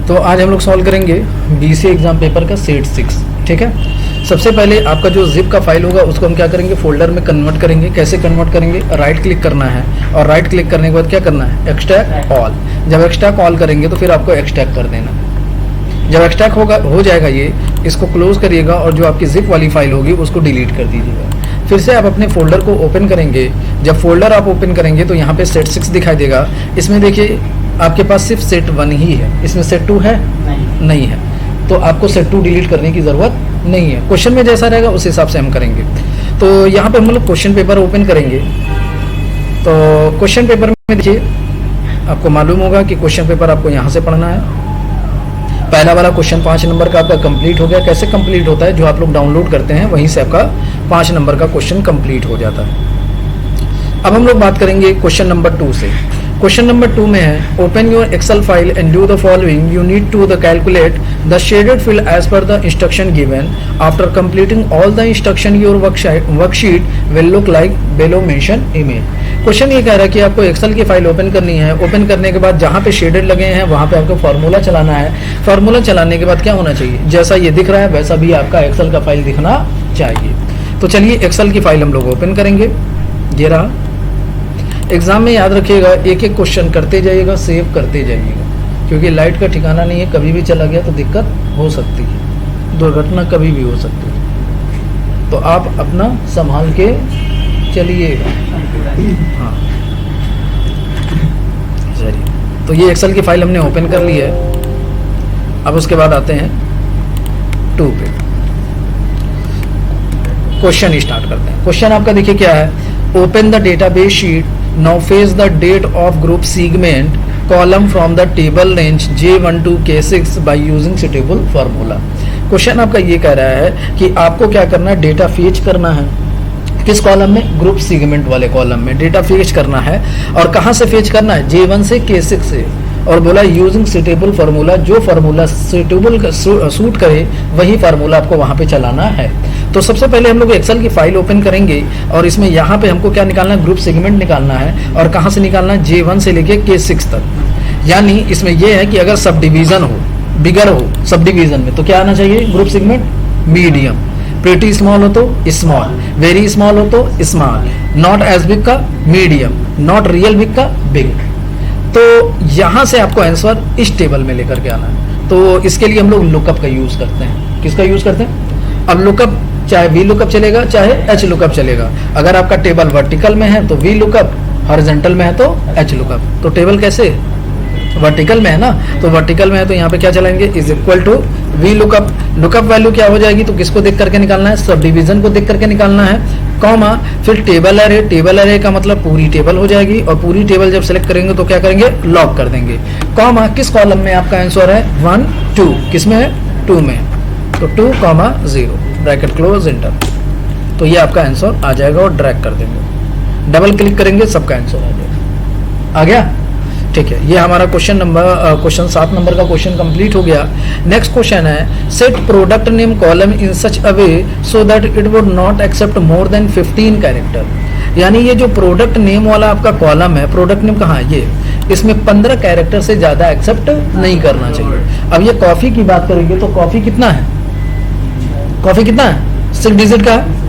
तो आज हम लोग सॉल्व करेंगे बीसीए एग्जाम पेपर का सेट 6। ठीक है, सबसे पहले आपका जो जिप का फाइल होगा उसको हम क्या करेंगे, फोल्डर में कन्वर्ट करेंगे। कैसे कन्वर्ट करेंगे, राइट क्लिक करना है और राइट क्लिक करने के बाद क्या करना है, एक्सट्रैक्ट ऑल। जब एक्सट्रैक्ट ऑल करेंगे तो फिर आपको एक्सट्रैक्ट कर देना। जब एक्सट्रैक्ट हो जाएगा ये, इसको क्लोज करिएगा और जो आपकी जिप वाली फाइल होगी उसको डिलीट कर दीजिएगा। फिर से आप अपने फोल्डर को ओपन करेंगे। जब फोल्डर आप ओपन करेंगे तो यहाँ पे सेट 6 दिखाई देगा। इसमें देखिए आपके पास सिर्फ सेट 1 ही है, इसमें सेट 2 है नहीं है, तो आपको सेट 2 डिलीट करने की ज़रूरत नहीं है। क्वेश्चन में जैसा रहेगा उस हिसाब से हम करेंगे। तो यहाँ पे हम लोग क्वेश्चन पेपर ओपन करेंगे। तो क्वेश्चन पेपर में देखिए आपको मालूम होगा कि क्वेश्चन पेपर आपको यहाँ से पढ़ना है। पहला वाला क्वेश्चन 5 नंबर का आपका कंप्लीट हो गया। कैसे कंप्लीट होता है, जो आप लोग डाउनलोड करते हैं वहीं से आपका 5 नंबर का क्वेश्चन कंप्लीट हो जाता है। अब हम लोग बात करेंगे क्वेश्चन नंबर 2 से। क्वेश्चन नंबर 2 में है, open your Excel file and do the following. You need to the calculate the shaded field as per the instruction given. After completing all the instruction your worksheet will look like below mention image. Question ये कह रहा है कि आपको Excel की file open करनी है। Open करने के बाद जहाँ पे शेडेड लगे हैं वहाँ पे आपको फार्मूला चलाना है। फार्मूला चलाने के बाद क्या होना चाहिए, जैसा ये दिख रहा है वैसा भी आपका एक्सेल का फाइल दिखना चाहिए। तो चलिए एक्सेल की फाइल हम लोग ओपन करेंगे। ये रहा। एग्जाम में याद रखिएगा, एक एक क्वेश्चन करते जाइएगा, सेव करते जाइएगा, क्योंकि लाइट का ठिकाना नहीं है, कभी भी चला गया तो दिक्कत हो सकती है, दुर्घटना कभी भी हो सकती है। तो आप अपना संभाल के चलिएगा। हाँ चलिए, तो ये एक्सेल की फाइल हमने ओपन कर ली है। अब उसके बाद आते हैं 2 पे, क्वेश्चन स्टार्ट करते हैं। क्वेश्चन आपका देखिए क्या है, open the database sheet, now fetch the date of group segment column from the table range J1 to K6 by using suitable formula. Question आपका ये कह रहा है कि आपको क्या करना है, डेटा फेच करना है। किस कॉलम में, ग्रुप सेगमेंट वाले कॉलम में डेटा फेच करना है। और कहाँ से फेच करना है, J1 से K6 से। और बोला यूजिंग सुटेबल फार्मूला, जो फार्मूला सुटेबल सूट करे वही फार्मूला आपको वहाँ पे चलाना है। तो सबसे पहले हम लोग एक्सेल की फाइल ओपन करेंगे और इसमें यहाँ पे हमको क्या निकालना है, ग्रुप सेगमेंट निकालना है। और कहाँ से निकालना है, J1 से लेके K6 तक। यानी इसमें यह है कि अगर सब डिवीजन हो, बिगर हो सब डिवीजन में, तो क्या आना चाहिए, group segment medium. Pretty small हो तो स्मॉल, वेरी स्मॉल हो तो स्मॉल, नॉट एज बिग का मीडियम, नॉट रियल बिग का बिग। तो यहाँ से आपको आंसर इस टेबल में लेकर के आना है। तो इसके लिए हम लोग लुकअप का यूज करते हैं। किसका यूज करते हैं, अब लुकअप चाहे वी लुकअप चलेगा चाहे एच लुकअप चलेगा। अगर आपका टेबल वर्टिकल में है तो वी लुकअप, हॉरिजॉन्टल में है तो एच लुकअप। तो टेबल कैसे, वर्टिकल में है ना, तो वर्टिकल में है तो यहाँ पे क्या चलाएंगे, is equal to V lookup. Lookup value क्या हो जाएगी, तो किसको देख करके निकालना है, सब डिवीजन को देख करके निकालना है, कॉमा फिर टेबल एरे। टेबल एरे का मतलब पूरी टेबल हो जाएगी, और पूरी टेबल जब सेलेक्ट करेंगे तो क्या करेंगे, लॉक कर देंगे। कॉमा किस कॉलम में आपका आंसर है, 1 2, किस में है, 2 में, तो 2, 0, ब्रैकेट क्लोज, एंटर। तो ये आपका आंसर आ जाएगा और ड्रैग कर देंगे, डबल क्लिक करेंगे सबका आंसर आ जाएगा। आ गया, ठीक है। ये हमारा क्वेश्चन 7 नंबर का क्वेश्चन कंप्लीट हो गया। नेक्स्ट क्वेश्चन है, set product name column in such a way so that it would not accept more than 15 character. यानी ये जो प्रोडक्ट नेम वाला आपका कॉलम है, प्रोडक्ट नेम कहाँ है, ये इसमें 15 कैरेक्टर से ज्यादा एक्सेप्ट नहीं करना चाहिए। अब ये कॉफी की बात करेंगे तो कॉफी कितना है, कॉफी कितना है, 6 डिजिट का है।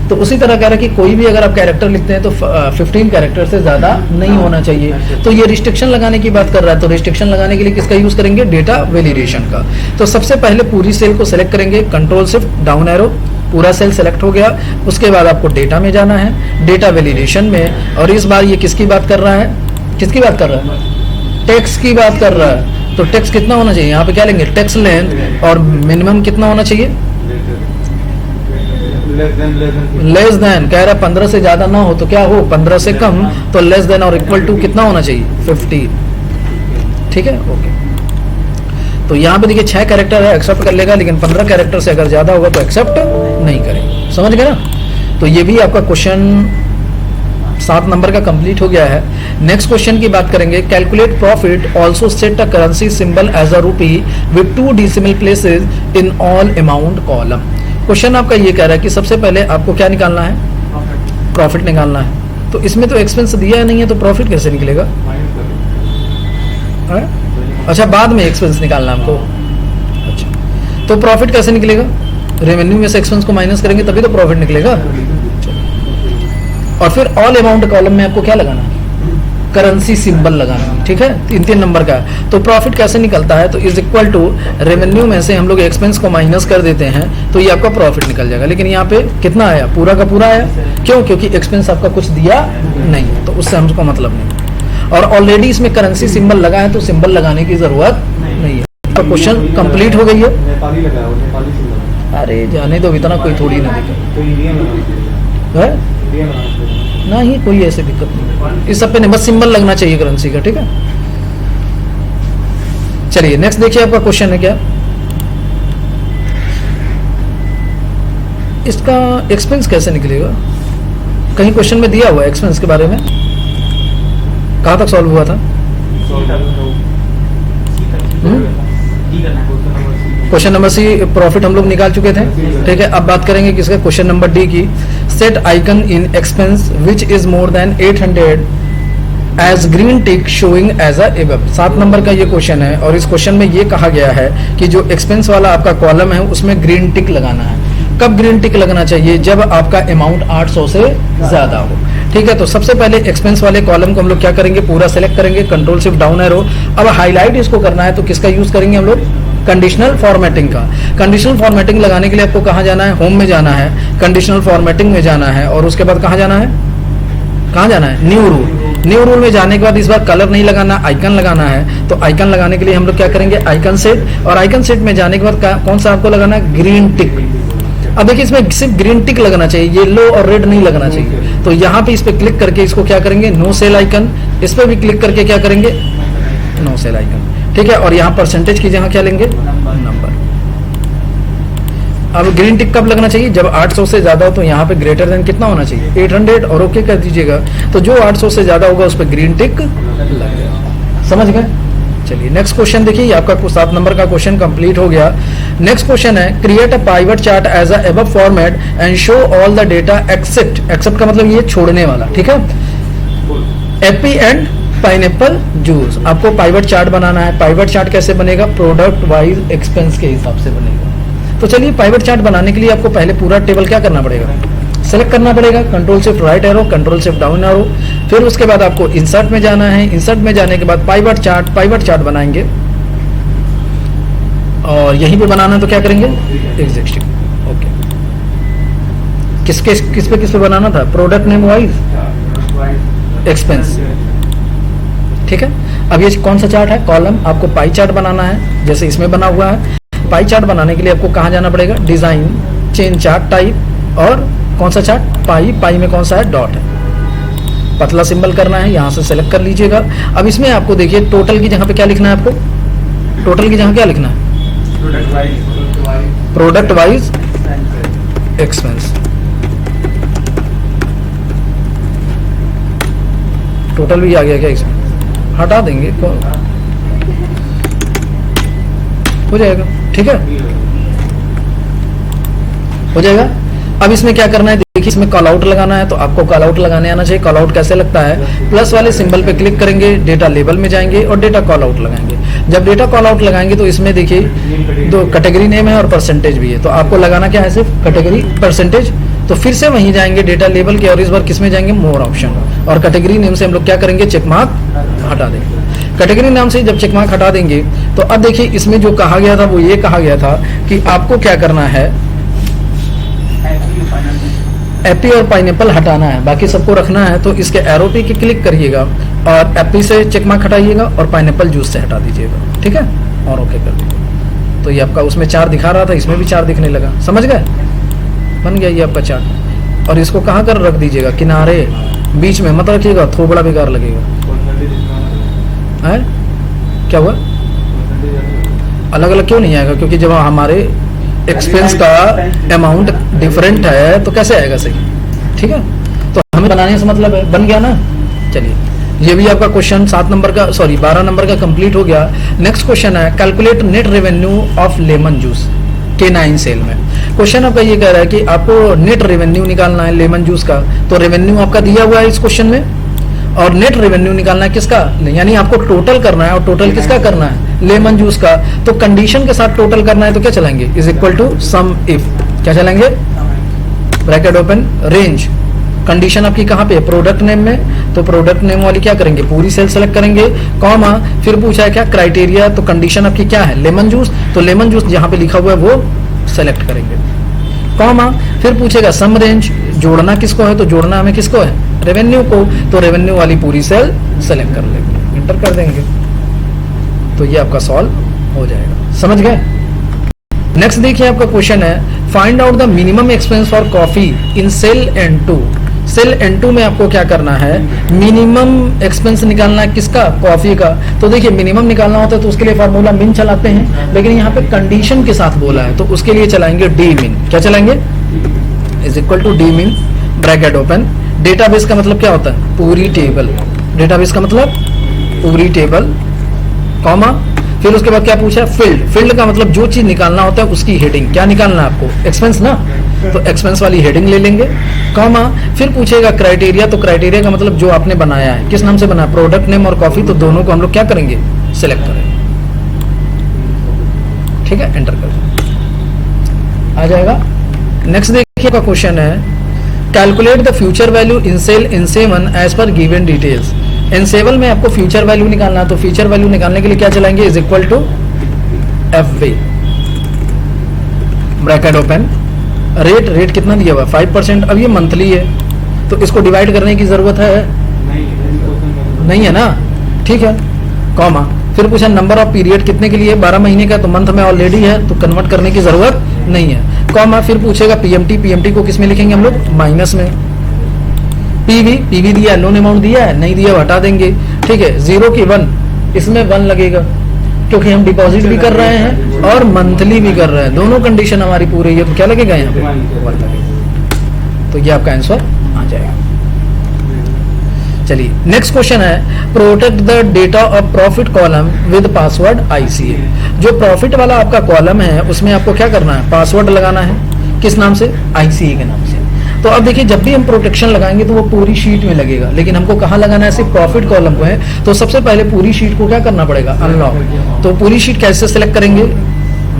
तो उसी तरह कह रहा है कि कोई भी अगर आप कैरेक्टर लिखते हैं तो 15 कैरेक्टर से ज्यादा नहीं होना चाहिए। तो ये रिस्ट्रिक्शन लगाने की बात कर रहा है, तो रिस्ट्रिक्शन लगाने के लिए किसका यूज करेंगे, डेटा वैलिडेशन का। तो सबसे पहले पूरी सेल को सिलेक्ट करेंगे, कंट्रोल शिफ्ट डाउन एरो, पूरा सेल सेलेक्ट हो गया। उसके बाद आपको डेटा में जाना है, डेटा वैलिडेशन में। और इस बार ये किसकी बात कर रहा है, किसकी बात कर रहा है, टेक्स्ट की बात कर रहा है। तो टेक्स्ट कितना होना चाहिए, यहाँ पे क्या लेंगे, टेक्स्ट लेंथ, और मिनिमम कितना होना चाहिए, लेस देन। कह रहा है 15 से ज्यादा ना हो तो क्या हो, 15 से कम, तो लेस देन और इक्वल टू कितना होना चाहिए, 15। ठीक है, ओके। तो यहाँ पे देखिए 6 कैरेक्टर है, एक्सेप्ट कर लेगा, लेकिन 15 कैरेक्टर से अगर ज्यादा होगा तो एक्सेप्ट नहीं करेगा। समझ गए ना। तो ये भी आपका क्वेश्चन 7 नंबर का कंप्लीट हो गया है। नेक्स्ट क्वेश्चन की बात करेंगे, calculate profit also set a currency symbol as a rupee with 2 decimal places in all amount column. Question आपका ये कह रहा है कि सबसे पहले आपको क्या निकालना है, प्रॉफिट निकालना है। तो इसमें तो एक्सपेंस दिया नहीं है, तो प्रॉफिट कैसे निकलेगा, अच्छा, बाद में एक्सपेंस निकालना है आपको। अच्छा, तो प्रॉफिट कैसे निकलेगा? रेवेन्यू में से एक्सपेंस को माइनस करेंगे तभी तो प्रॉफिट निकलेगा। और फिर ऑल अमाउंट कॉलम में आपको क्या लगाना है? करेंसी सिंबल लगाना है, ठीक है, 3 नंबर का। तो प्रॉफिट कैसे निकलता है? तो इज इक्वल टू रेवेन्यू में से हम लोग एक्सपेंस को माइनस कर देते हैं तो ये आपका प्रॉफिट निकल जाएगा। लेकिन यहाँ पे कितना आया? पूरा का पूरा आया। क्यों? क्योंकि एक्सपेंस आपका कुछ दिया नहीं है, तो उससे हमको मतलब नहीं। और ऑलरेडी इसमें करेंसी सिंबल लगा है तो सिंबल लगाने की जरूरत नहीं है। तो क्वेश्चन कंप्लीट हो गई है। अरे जाने दो, इतना कोई थोड़ी ना दिक्कत है ना, ही कोई ऐसी दिक्कत नहीं। इस सब पे नहीं, बस सिंबल लगना चाहिए करेंसी का, ठीक है। चलिए नेक्स्ट देखिए, आपका क्वेश्चन है क्या? इसका एक्सपेंस कैसे निकलेगा? कहीं क्वेश्चन में दिया हुआ है एक्सपेंस के बारे में? कहाँ तक सॉल्व हुआ था? क्वेश्चन नंबर सी प्रॉफिट हम लोग निकाल चुके थे, ठीक है। अब बात करेंगे किसका? क्वेश्चन नंबर डी की। Set icon in expense which is more than 800 as green tick showing as a above. 7 number का ये क्वेश्चन है और इस क्वेश्चन में ये कहा गया है कि जो एक्सपेंस वाला आपका कॉलम है उसमें ग्रीन टिक लगाना है। कब ग्रीन टिक लगना चाहिए? जब आपका अमाउंट 800 से ज्यादा हो, ठीक है। तो सबसे पहले एक्सपेंस वाले कॉलम को हम लोग क्या करेंगे? पूरा सेलेक्ट करेंगे, कंट्रोल शिफ्ट डाउन एरो। अब हाईलाइट इसको करना है तो किसका यूज करेंगे हम लोग? कंडीशनल फॉर्मेटिंग का। कंडीशनल फॉर्मेटिंग लगाने के लिए आपको कहाँ जाना है? होम में जाना है, कंडीशनल फॉर्मेटिंग में जाना है और उसके बाद कहाँ जाना है? कहाँ जाना है? New rule. न्यू रूल में जाने के बाद इस बार कलर नहीं लगाना, आइकन लगाना है। तो आइकन लगाने के लिए हम लोग क्या करेंगे? Icon set. और आइकन सेट में जाने के बाद कौन सा आपको लगाना है? ग्रीन टिक। अब देखिए इसमें सिर्फ ग्रीन टिक लगना चाहिए, येलो और रेड नहीं लगना चाहिए। तो यहाँ पे इस पे क्लिक करके इसको क्या करेंगे? No cell icon. इस पे भी क्लिक करके क्या करेंगे? नो सेल आइकन, ठीक है। और यहाँ परसेंटेज की जगह क्या लेंगे? नंबर। अब ग्रीन टिक कब लगना चाहिए? जब 800 से ज्यादा हो। तो यहाँ पे ग्रेटर देन कितना होना चाहिए? 800 और ओके कर दीजिएगा। तो जो 800 से ज्यादा होगा उस पर ग्रीन टिक लग जाएगा। समझ गए? चलिए नेक्स्ट क्वेश्चन देखिए, आपका 7 नंबर का क्वेश्चन कंप्लीट हो गया। नेक्स्ट क्वेश्चन है create a pivot chart as a above format and show all the data except का मतलब ये छोड़ने वाला, ठीक है। AP and pineapple juice. आपको पाइवट चार्ट बनाना है। पाइवट चार्ट कैसे बनेगा? प्रोडक्ट वाइज एक्सपेंस के हिसाब से बनेगा। तो चलिए पाइवट चार्ट बनाने के लिए आपको पहले पूरा टेबल क्या करना पड़ेगा? सेलेक्ट करना पड़ेगा, control shift right arrow, control shift down arrow. फिर उसके बाद आपको इंसर्ट में जाना है। इंसर्ट में जाने के बाद पाइवट चार्ट बनाएंगे और यहीं पे बनाना है तो क्या करेंगे? Existing, okay. किस पे बनाना था? प्रोडक्ट नेम वाइज एक्सपेंस, ठीक है। अब ये कौन सा चार्ट है? कॉलम। आपको पाई चार्ट बनाना है जैसे इसमें बना हुआ है। पाई चार्ट बनाने के लिए आपको कहाँ जाना पड़ेगा? डिजाइन, चेंज चार्ट टाइप और कौन सा चार्ट? पाई में कौन सा है? डॉट है। पतला सिंबल करना है, यहाँ से सेलेक्ट कर लीजिएगा। अब इसमें आपको देखिए टोटल की जगह पे क्या लिखना है? आपको टोटल की जगह क्या लिखना है? Product wise expense. टोटल भी आ गया क्या? इसमें हटा देंगे, हो जाएगा, ठीक है, हो जाएगा। अब इसमें क्या करना है? देखिए इसमें कॉल आउट लगाना है तो आपको कॉल आउट लगाने आना चाहिए। कॉल आउट कैसे लगता है? प्लस वाले सिंबल पे क्लिक करेंगे, डेटा लेबल में जाएंगे और डेटा कॉल आउट लगाएंगे। जब डेटा कॉल आउट लगाएंगे तो इसमें देखिए 2 कैटेगरी नेम है और परसेंटेज भी है। तो आपको लगाना क्या है? सिर्फ कैटेगरी परसेंटेज। तो फिर से वहीं जाएंगे डेटा लेबल के और इस बार किस में जाएंगे? मोर ऑप्शन। और कैटेगरी नेम से हम लोग क्या करेंगे? चेक मार्क हटा देंगे। कैटेगरी नाम से जब चेक मार्क हटा देंगे तो अब देखिए इसमें जो कहा गया था वो ये कहा गया था कि आपको क्या करना है? एपी और पाइनएप्पल हटाना है, बाकी सबको रखना है। तो इसके एरो पे क्लिक करिएगा और एपी से चेक मार्क हटाइएगा और पाइनएप्पल जूस से हटा दीजिएगा, ठीक है, और ओके कर दीजिएगा। तो ये आपका उसमें 4 दिखा रहा था, इसमें भी 4 दिखने लगा। समझ गए? बन गया ये आपका चार्ट। और इसको कहाँ कर रख दीजिएगा? किनारे, बीच में मत रखिएगा, थोड़ा बेकार लगेगा। है क्या हुआ? अलग अलग क्यों नहीं आएगा? क्योंकि जब हमारे एक्सपेंस का अमाउंट डिफरेंट है तो कैसे आएगा सही? ठीक है, तो हमें बनाने से मतलब है, बन गया ना। चलिए ये भी आपका क्वेश्चन 7 नंबर का 12 नंबर का कंप्लीट हो गया। नेक्स्ट क्वेश्चन है calculate net revenue of lemon juice K9 cell में। क्वेश्चन आपका ये कह रहा है कि आपको नेट रेवेन्यू निकालना है लेमन जूस का। तो रेवेन्यू आपका दिया हुआ है इस क्वेश्चन में और नेट रेवेन्यू निकालना है किसका? यानी आपको टोटल करना है। और टोटल किसका करना है? लेमन जूस का, तो कंडीशन के साथ टोटल करना है तो क्या चलाएंगे, is equal to sum if, क्या चलाएंगे, ब्रैकेट ओपन, रेंज, कंडीशन आपकी कहाँ पे है, प्रोडक्ट नेम में, तो प्रोडक्ट नेम वाली क्या करेंगे, पूरी सेल सेलेक्ट करेंगे, कॉमा, फिर पूछा है क्या क्राइटेरिया, तो कंडीशन आपकी क्या है, लेमन जूस, तो लेमन जूस जहाँ पे लिखा हुआ है वो सेलेक्ट करेंगे, कॉमा, फिर पूछेगा सम रेंज, जोड़ना किसको है, तो जोड़ना हमें किसको है, रेवेन्यू को, तो रेवेन्यू वाली पूरी सेल सेलेक्ट कर लेंगे, इंटर कर देंगे, तो ये आपका सॉल्व हो जाएगा, समझ गए। नेक्स्ट देखिए आपका क्वेश्चन है, find out the minimum expense for coffee in cell N2। Cell N2 में आपको क्या करना है, मिनिमम एक्सपेंस निकालना है किसका, कॉफी का, तो देखिए मिनिमम निकालना होता है तो उसके लिए फार्मूला मिन चलाते हैं, लेकिन यहाँ पे कंडीशन के साथ बोला है तो उसके लिए चलाएंगे डी मिन, क्या चलाएंगे, इज इक्वल टू डी मिन, ब्रैकेट ओपन, डेटाबेस का मतलब क्या होता है, पूरी टेबल, डेटाबेस का मतलब पूरी टेबल, कॉमा, फिर उसके बाद क्या पूछा है, फील्ड, फील्ड का मतलब जो चीज निकालना होता है उसकी हेडिंग, क्या निकालना है आपको, एक्सपेंस ना, तो एक्सपेंस वाली हेडिंग ले लेंगे, कॉमा, फिर पूछेगा क्राइटेरिया, तो क्राइटेरिया का मतलब जो आपने बनाया है, किस नाम से बनाया, प्रोडक्ट नेम और कॉफी, तो दोनों को हम लोग क्या करेंगे, सिलेक्ट करेंगे, ठीक है, एंटर कर आ जाएगा। नेक्स्ट देखिए का क्वेश्चन है, calculate the future value in cell N7 as per given details. N7 में आपको फ्यूचर वैल्यू निकालना है, तो फ्यूचर वैल्यू निकालने के लिए क्या चलाएंगे, is equal to FV, bracket open, rate, rate कितना दिया हुआ है 5%, अब ये मंथली है तो इसको डिवाइड करने की जरूरत है नहीं है ना, ठीक है, कॉमा, फिर पूछा नंबर ऑफ पीरियड कितने के लिए, 12 महीने का, तो मंथ में ऑलरेडी है तो कन्वर्ट करने की जरूरत नहीं है, कॉमा, फिर पूछेगा पीएमटी, पीएमटी को किस में लिखेंगे हम लोग, माइनस में, पीवी, पीवी दिया है, लोन अमाउंट दिया है, नहीं दिया हटा देंगे, ठीक है, 0 की 1, इसमें 1 लगेगा क्योंकि हम डिपॉजिट भी कर रहे हैं और मंथली भी कर रहे हैं, दोनों कंडीशन हमारी पूरी है, तो क्या लगेगा यहाँ पे 1 लगेगा, तो ये आपका आंसर आ जाएगा। चलिए नेक्स्ट क्वेश्चन है, protect the data of profit column with password ICA। जो प्रॉफिट वाला आपका कॉलम है उसमें आपको क्या करना है, पासवर्ड लगाना है, किस नाम से, ICA के नाम से। तो अब देखिए जब भी हम प्रोटेक्शन लगाएंगे तो वो पूरी शीट में लगेगा, लेकिन हमको कहाँ लगाना है, सिर्फ प्रॉफिट कॉलम को है, तो सबसे पहले पूरी शीट को क्या करना पड़ेगा, अनलॉक। तो पूरी शीट कैसे सिलेक्ट करेंगे,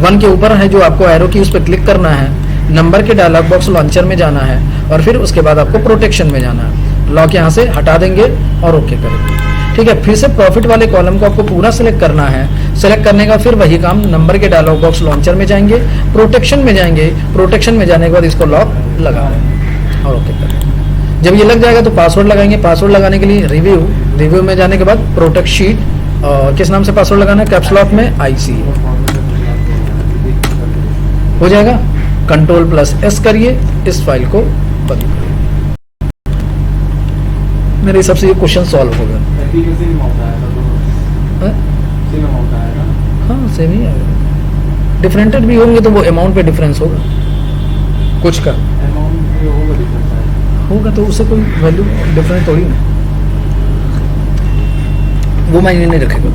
1 के ऊपर है जो आपको एरो की, उस पर क्लिक करना है, नंबर के डायलॉग बॉक्स लॉन्चर में जाना है और फिर उसके बाद आपको प्रोटेक्शन में जाना है, लॉक यहाँ से हटा देंगे और ओके करेंगे, ठीक है। फिर से प्रॉफिट वाले कॉलम को आपको पूरा सिलेक्ट करना है, सिलेक्ट करने का फिर वही काम, नंबर के डायलॉग बॉक्स लॉन्चर में जाएंगे, प्रोटेक्शन में जाएंगे, प्रोटेक्शन में जाने के बाद इसको लॉक लगा देंगे और ओके करेंगे। जब ये लग जाएगा तो पासवर्ड लगाएंगे, पासवर्ड लगाने के लिए रिव्यू, रिव्यू में जाने के बाद प्रोटेक्ट शीट और किस नाम से पासवर्ड लगाना है, कैप्स लॉक में ICA हो जाएगा, Ctrl+S करिए, इस फाइल को बंद करिए। मेरे हिसाब से ये क्वेश्चन सॉल्व हो गया। हाँ सेम ही आएगा, डिफरेंटेड भी होंगे तो वो अमाउंट पे डिफरेंस होगा, कुछ का होगा तो उससे कोई वैल्यू डिफरेंस थोड़ी ना, वो मायने नहीं रखेगा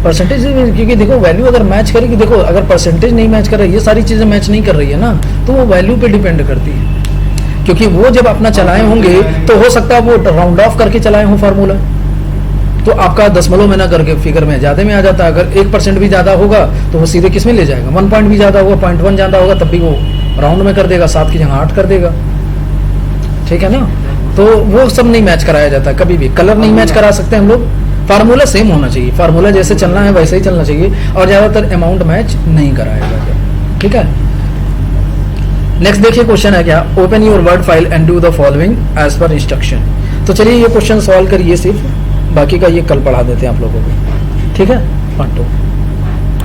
परसेंटेज, क्योंकि देखो वैल्यू अगर मैच करेगी, देखो अगर परसेंटेज नहीं मैच कर रही है, ये सारी चीजें मैच नहीं कर रही है ना, तो वो वैल्यू पे डिपेंड करती है, क्योंकि वो जब अपना चलाए होंगे तो हो सकता है वो राउंड ऑफ करके चलाए हो फार्मूला, तो आपका 10 में ना करके फिगर में ज्यादा में आ जाता है। अगर 1% भी ज्यादा होगा तो वो सीधे किस में ले जाएगा, 1 पॉइंट भी ज्यादा होगा, 0.1 ज्यादा होगा तब भी वो राउंड में कर देगा, 7 की जगह 8 कर देगा, ठीक है ना। तो वो सब नहीं मैच कराया जाता, कभी भी कलर नहीं मैच करा सकते हम लोग, फार्मूला सेम होना चाहिए, फार्मूला जैसे चलना है वैसे ही चलना चाहिए, और ज्यादातर अमाउंट मैच नहीं कराया जाता, ठीक है। नेक्स्ट देखिए क्वेश्चन है क्या, open your Word file and do the following as per instruction. तो चलिए ये क्वेश्चन सॉल्व करिए सिर्फ, बाकी का ये कल पढ़ा देते हैं आप लोगों को, ठीक है, पार्ट 2।